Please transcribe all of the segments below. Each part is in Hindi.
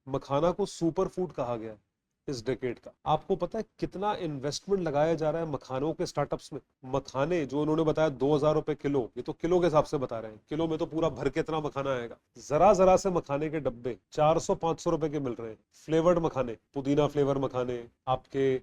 मखाना को सुपर फूड कहा गया इस डेकेड का। आपको पता है कितना इन्वेस्टमेंट लगाया जा रहा है मखानों के स्टार्टअप्स में? मखाने जो उन्होंने बताया 2,000 रुपए किलो, ये तो किलो के हिसाब से बता रहे हैं, किलो में तो पूरा भर के इतना मखाना आएगा। जरा जरा से मखाने के डब्बे 400-500 रुपए के मिल रहे हैं। फ्लेवर्ड मखाने, पुदीना फ्लेवर मखाने आपके,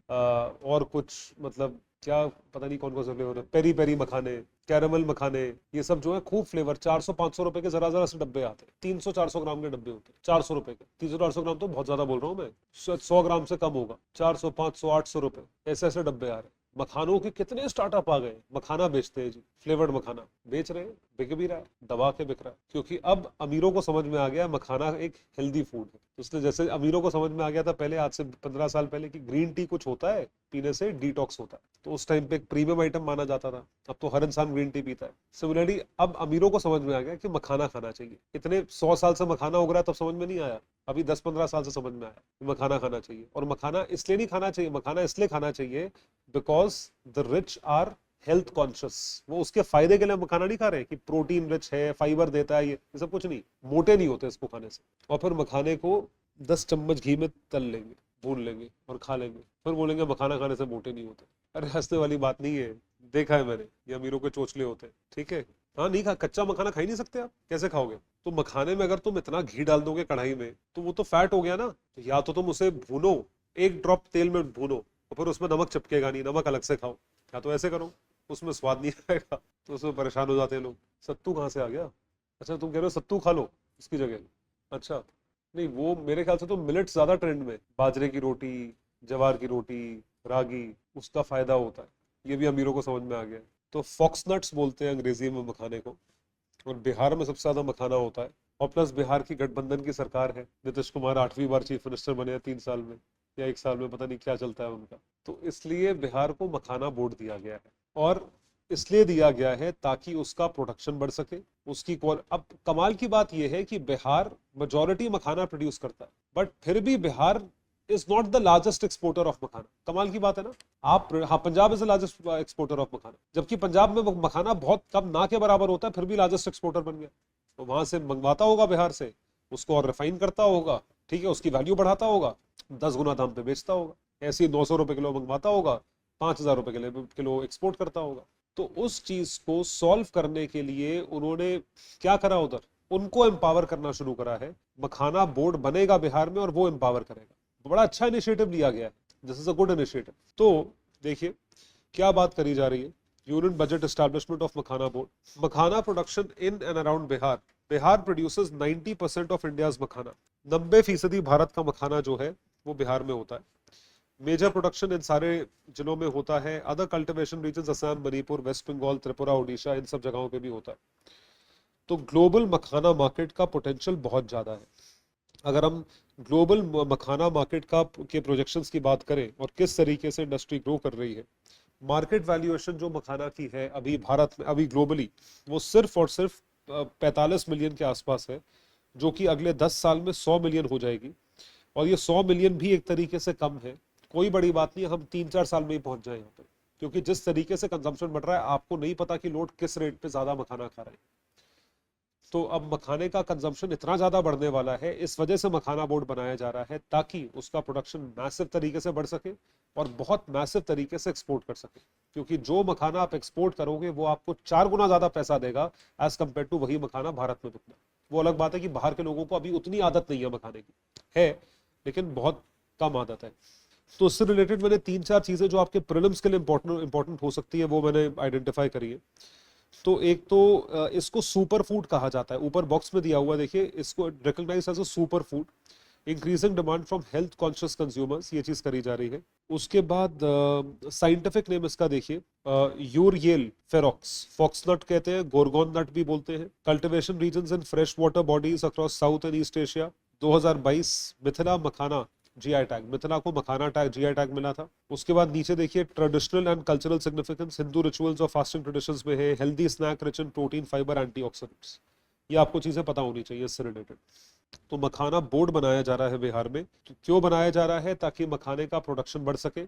और कुछ मतलब क्या पता नहीं कौन कौन से फ्लेवर है, पेरी पेरी मखाने, कैरमल मखाने, ये सब जो है खूब फ्लेवर। 400-500 रुपए के जरा जरा से डब्बे आते हैं, 300-400 ग्राम के डब्बे होते हैं 400 रुपए के। 300-400 ग्राम तो बहुत ज्यादा बोल रहा हूँ मैं, 100 ग्राम से कम होगा। 400-500-800 रुपए ऐसे ऐसे डब्बे आ रहे हैं। मखानों के कितने स्टार्टअप आ गए, मखाना बेचते हैं जी, फ्लेवर्ड मखाना बेच रहे हैं, बिक भी रहा है, दबा के बिक रहा है। क्योंकि अब अमीरों को समझ में आ गया मखाना एक हेल्दी फूड है। उसने जैसे अमीरों को समझ में आ गया था पहले, आज से 15 साल पहले, कि ग्रीन टी कुछ होता है, पीने से डिटॉक्स होता है, तो उस टाइम पे एक प्रीमियम आइटम माना जाता था। अब तो हर इंसान ग्रीन टी पीता है। सिमिलरली अब अमीरों को समझ में आ गया कि मखाना खाना चाहिए। इतने 100 साल से मखाना उग रहा है तब समझ में नहीं आया, अभी 10-15 साल से समझ में आया कि मखाना खाना चाहिए। और मखाना इसलिए नहीं खाना चाहिए, मखाना इसलिए खाना चाहिए because the rich are health conscious. वो उसके फायदे के लिए मखाना नहीं खा रहे कि प्रोटीन रिच है, फाइबर देता है, ये सब कुछ नहीं, मोटे नहीं होते इसको खाने से। और फिर मखाने को 10 चम्मच घी में तल लेंगे, भून लेंगे और खा लेंगे, फिर बोलेंगे मखाना खाने से मोटे नहीं होते। अरे हंसने वाली बात नहीं है, देखा है मैंने, ये अमीरों के चोचले होते हैं, ठीक है। हाँ नहीं खा, कच्चा मखाना खा ही नहीं सकते आप, कैसे खाओगे? तो मखाने में अगर तुम इतना घी डाल दोगे कढ़ाई में तो वो तो फैट हो गया ना। तो या तो तुम उसे भूनो, एक ड्रॉप तेल में भूनो, और फिर उसमें नमक चिपकेगा नहीं, नमक अलग से खाओ, या तो ऐसे करो, उसमें स्वाद नहीं आएगा। तो उसमें परेशान हो जाते हैं लोग। सत्तू कहाँ से आ गया? अच्छा तुम कह रहे हो सत्तू खा लो इसकी जगह? अच्छा, नहीं वो मेरे ख्याल से तो मिलेट ज्यादा ट्रेंड में, बाजरे की रोटी, जवार की रोटी, रागी, उसका फायदा होता है। ये भी अमीरों को समझ में आ गया है। तो फॉक्स नट्स बोलते हैं अंग्रेजी में मखाने को, और बिहार में सबसे ज्यादा मखाना होता है। और प्लस बिहार की गठबंधन की सरकार है, नीतीश कुमार 8वीं बार चीफ मिनिस्टर बने हैं 3 साल में या 1 साल में, पता नहीं क्या चलता है उनका। तो इसलिए बिहार को मखाना बोर्ड दिया गया है। और इसलिए दिया गया है ताकि उसका प्रोडक्शन बढ़ सके, उसकी अब कमाल की बात यह है कि बिहार मेजोरिटी मखाना प्रोड्यूस करता है, बट फिर भी Bihar is not the largest exporter of makhana. कमाल की बात है ना। आप, हाँ, Punjab is the largest exporter of makhana, जबकि पंजाब में मखाना बहुत कम, ना के बराबर होता है, फिर भी लार्जेस्ट एक्सपोर्टर बन गया। तो वहां से मंगवाता होगा बिहार से, उसको और रिफाइन करता होगा, ठीक है, उसकी वैल्यू बढ़ाता होगा, 10 गुना दाम पे बेचता होगा। ऐसे ही 900 रुपए किलो मंगवाता होगा, 5,000 रुपए किलो एक्सपोर्ट करता होगा। तो उस चीज को सॉल्व करने के लिए उन्होंने क्या करा उधर, उनको एम्पावर करना शुरू करा है। मखाना बोर्ड बनेगा बिहार में और वो एम्पावर करेगा। बड़ा अच्छा इनिशिएटिव लिया गया है, this is a good initiative. तो देखिए क्या बात करी जा रही है, union budget establishment of makhana board. Makhana production in and around Bihar, Bihar produces 90% of India's makhana. 90% Bharat का मखाना जो है वो बिहार में होता है। मेजर प्रोडक्शन इन सारे जिलों में होता है। Other cultivation region Assam, Manipur, West Bengal, Tripura, Orissa, इन सब जगहों पे भी होता है। तो ग्लोबल मखाना मार्केट का पोटेंशियल बहुत ज्यादा है। अगर हम ग्लोबल मखाना मार्केट का के प्रोजेक्शंस की बात करें और किस तरीके से इंडस्ट्री ग्रो कर रही है, मार्केट वैल्यूएशन जो मखाना की है अभी भारत में, अभी ग्लोबली, वो सिर्फ और सिर्फ 45 मिलियन के आसपास है, जो कि अगले 10 साल में 100 मिलियन हो जाएगी। और ये 100 मिलियन भी एक तरीके से कम है, कोई बड़ी बात नहीं, हम 3-4 साल में ही पहुंच जाए यहाँ पे। क्योंकि जिस तरीके से कंजम्पशन बढ़ रहा है, आपको नहीं पता कि लोग किस रेट पे ज्यादा मखाना खा रहे हैं। तो अब मखाने का कंजम्पशन इतना ज्यादा बढ़ने वाला है, इस वजह से मखाना बोर्ड बनाया जा रहा है ताकि उसका प्रोडक्शन मैसिव तरीके से बढ़ सके और बहुत मैसिव तरीके से एक्सपोर्ट कर सके। क्योंकि जो मखाना आप एक्सपोर्ट करोगे वो आपको 4 गुना ज्यादा पैसा देगा एज कम्पेयर टू वही मखाना भारत में बिकना। वो अलग बात है कि बाहर के लोगों को अभी उतनी आदत नहीं है मखाने की, है लेकिन बहुत कम आदत है। तो उससे रिलेटेड मैंने 3-4 चीजें जो आपके प्रीलिम्स के लिए इंपॉर्टेंट हो सकती है वो मैंने आइडेंटिफाई करी है। तो एक तो इसको सुपर फूड कहा जाता है, ऊपर बॉक्स में दिया हुआ देखिए, इसको recognise as a super food. Increasing demand from health conscious consumers, ये चीज करी जा रही है। उसके बाद साइंटिफिक नेम इसका देखिए, यूरियल फेरोक्स, फॉक्सनट कहते हैं, गोरगोन नट भी बोलते हैं। Cultivation regions in fresh water bodies across South and East Asia. 2022 Mithila makhana GI tag, Mithila को मखाना टैग जीआई टैग मिला था। उसके बाद नीचे देखिए traditional and cultural significance, Hindu rituals और फास्टिंग ट्रेडिशंस में है। Healthy snack rich in protein, fibre, antioxidants. ये आपको चीजें पता होनी चाहिए इससे रिलेटेड। तो मखाना बोर्ड बनाया जा रहा है बिहार में। तो क्यों बनाया जा रहा है? ताकि मखाने का प्रोडक्शन बढ़ सके।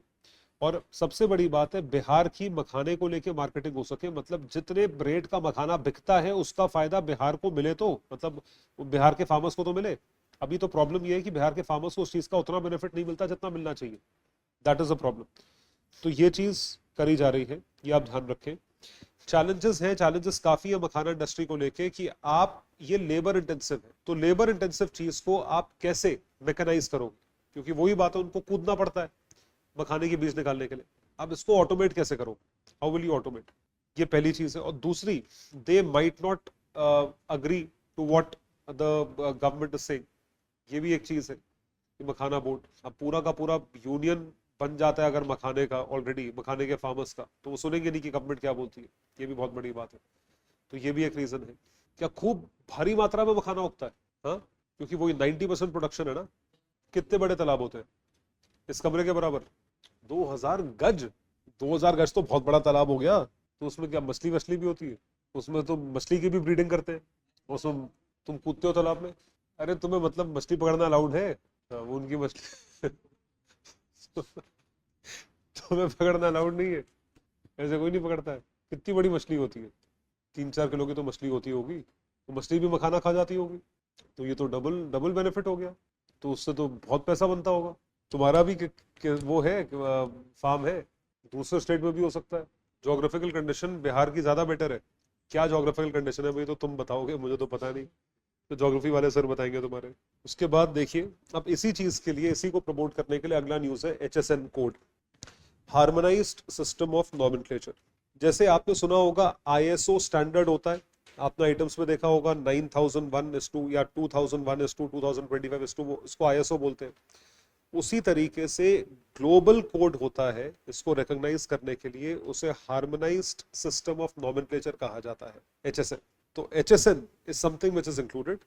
और सबसे बड़ी बात है, बिहार की मखाने को लेके मार्केटिंग हो सके। मतलब जितने रेट का मखाना बिकता है उसका फायदा बिहार को मिले, तो मतलब बिहार के फार्मर्स को तो मिले। अभी तो प्रॉब्लम ये है कि बिहार के फार्मर्स को उस चीज का उतना बेनिफिट नहीं मिलता जितना मिलना चाहिए, दैट इज अ प्रॉब्लम। तो ये चीज करी जा रही है, ये आप ध्यान रखें। चैलेंजेस हैं, चैलेंजेस काफी है मखाना इंडस्ट्री को लेके कि आप, ये लेबर इंटेंसिव है, तो लेबर इंटेंसिव चीज को आप कैसे मैकेनाइज करोगे, क्योंकि वही बात है, उनको कूदना पड़ता है मखाने के बीज निकालने के लिए। अब इसको ऑटोमेट कैसे करो, हाउ विल यू ऑटोमेट, ये पहली चीज है। और दूसरी, they might not agree to what the government is saying, ये भी एक चीज है कि मखाना बोर्ड, अब पूरा का पूरा यूनियन बन जाता है अगर मखाने का, ऑलरेडी मखाने के फार्मर्स का, तो वो सुनेंगे नहीं कि गवर्नमेंट क्या बोलती है, ये भी बहुत बड़ी बात है। तो ये भी एक रीजन है। क्या खूब भारी मात्रा में मखाना उगता है? हाँ, क्योंकि वो 90% प्रोडक्शन है ना। कितने बड़े तालाब होते हैं? इस कमरे के बराबर, 2000 गज। 2000 गज तो बहुत बड़ा तालाब हो गया। तो उसमें क्या मछली वछली भी होती है? उसमें तो मछली की भी ब्रीडिंग करते हैं, उसमें तुम कूदते हो तालाब में। अरे तुम्हें मतलब मछली पकड़ना अलाउड है? हाँ, वो उनकी मछली तुम्हें पकड़ना अलाउड नहीं है, ऐसे कोई नहीं पकड़ता है। कितनी बड़ी मछली होती है, 3-4 किलो की तो मछली होती होगी, तो मछली भी मखाना खा जाती होगी। तो ये तो डबल डबल बेनिफिट हो गया, तो उससे तो बहुत पैसा बनता होगा। तुम्हारा भी वो है फार्म है, दूसरे स्टेट में भी हो सकता है। जोग्राफिकल कंडीशन बिहार की ज्यादा बेटर है। क्या जोग्राफिकल कंडीशन है भाई, तो तुम बताओगे, मुझे तो पता नहीं, तो ज्योग्राफी वाले सर बताएंगे तुम्हारे। उसके बाद देखिए, अब इसी चीज के लिए, इसी को प्रमोट करने के लिए अगला न्यूज है HSN code, harmonised system of nomenclature. जैसे आपने सुना होगा ISO स्टैंडर्ड होता है, आपने आइटम्स में देखा होगा 9001:2 या 2001:2025:2, इसको ISO बोलते हैं। उसी तरीके से ग्लोबल कोड होता है, इसको रिकॉग्नाइज करने के लिए उसे हार्मोनाइज्ड सिस्टम ऑफ नॉमेनक्लेचर कहा जाता है, HSN। तो HSN is something which is included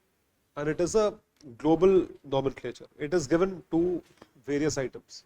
and it is a global nomenclature. It is given to various items.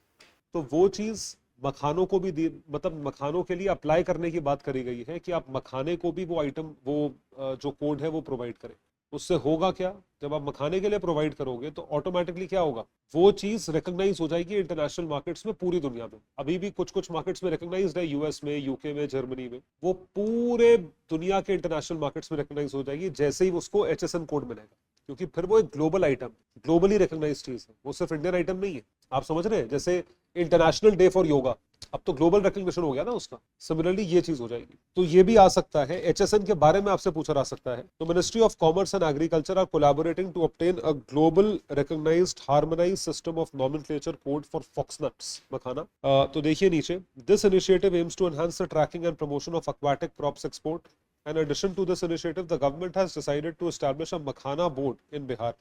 तो वो चीज मखानों को भी मतलब मखानों के लिए अप्लाई करने की बात करी गई है कि आप मखाने को भी वो आइटम, वो जो कोड है वो प्रोवाइड करें। उससे होगा क्या, जब आप मखाने के लिए प्रोवाइड करोगे तो ऑटोमेटिकली क्या होगा, वो चीज रिकॉग्नाइज हो जाएगी इंटरनेशनल मार्केट्स में पूरी दुनिया में। अभी भी कुछ कुछ मार्केट्स में रिकॉग्नाइज्ड है, यूएस में, यूके में, जर्मनी में, वो पूरे दुनिया के इंटरनेशनल मार्केट्स में रिकॉग्नाइज हो जाएगी जैसे ही उसको HSN कोड मिलेगा, क्योंकि फिर वो एक ग्लोबल आइटम, ग्लोबली रिकॉग्नाइज्ड चीज है, वो सिर्फ इंडियन आइटम नहीं है। आप समझ रहे हैं, जैसे इंटरनेशनल डे फॉर योगा, अब तो ग्लोबल रिकॉग्निशन हो गया ना उसका, सिमिलरली ये चीज हो जाएगी। तो ये भी आ सकता है, HSN के बारे में आपसे पूछा जा सकता है। तो ministry of commerce and agriculture are collaborating to obtain a global recognised harmonised system of nomenclature code for foxnuts, makhana. तो देखिए नीचे, this initiative aims to enhance the tracking and promotion of aquatic crops export. In addition to this initiative, the government has decided to establish a Makhana board in Bihar,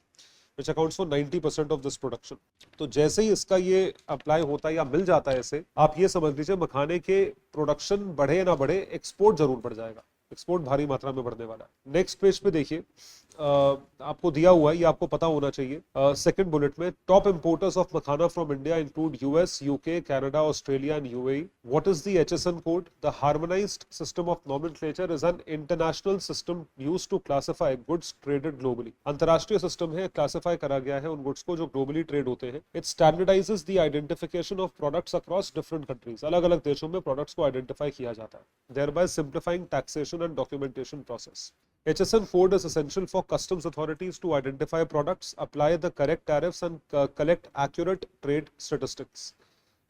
which accounts for 90% of this production. तो जैसे ही इसका ये अप्लाई होता है या मिल जाता है इसे, आप ये समझ लीजिए मखाने के प्रोडक्शन बढ़े ना बढ़े, एक्सपोर्ट जरूर बढ़ जाएगा, एक्सपोर्ट भारी मात्रा में बढ़ने वाला है। नेक्स्ट पेज पे देखिए, आपको दिया हुआ है, ये आपको पता होना चाहिए। सेकंड बुलेट में, top importers of makhana from India include US, UK, Canada, Australia and UAE. What is the HSN code? The harmonised system of nomenclature is an international system used to classify goods traded globally. अंतरराष्ट्रीय सिस्टम है, क्लासिफाई करा गया है उन गुड्स को जो ग्लोबली ट्रेड होते हैं. It standardises the identification of products across different countries. अलग अलग देशों में प्रोडक्ट्स को आइडेंटिफाई किया जाता है, thereby simplifying taxation and documentation process. HSN code is essential for customs authorities to identify products, apply the correct tariffs and collect accurate trade statistics.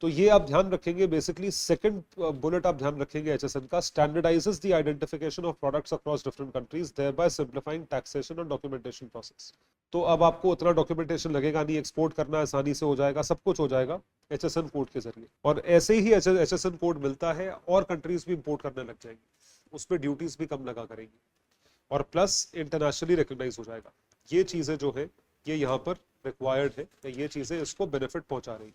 तो ये आप ध्यान रखेंगे, बेसिकली सेकंड बुलेट आप ध्यान रखेंगे HSN का, standardises the identification of products across different countries, thereby simplifying taxation and documentation process. तो अब आपको उतना डॉक्यूमेंटेशन लगेगा नहीं, एक्सपोर्ट करना आसानी से हो जाएगा, सब कुछ हो जाएगा HSN कोड के जरिए। और ऐसे ही HSN कोड मिलता है और कंट्रीज भी इंपोर्ट करने लग जाएंगी, उस पर ड्यूटीज भी कम लगा करेंगी, और प्लस इंटरनेशनली रिकॉग्नाइज हो जाएगा। ये चीजें जो है ये यहाँ पर रिक्वायर्ड है, ये चीजें इसको बेनिफिट पहुंचा रही है।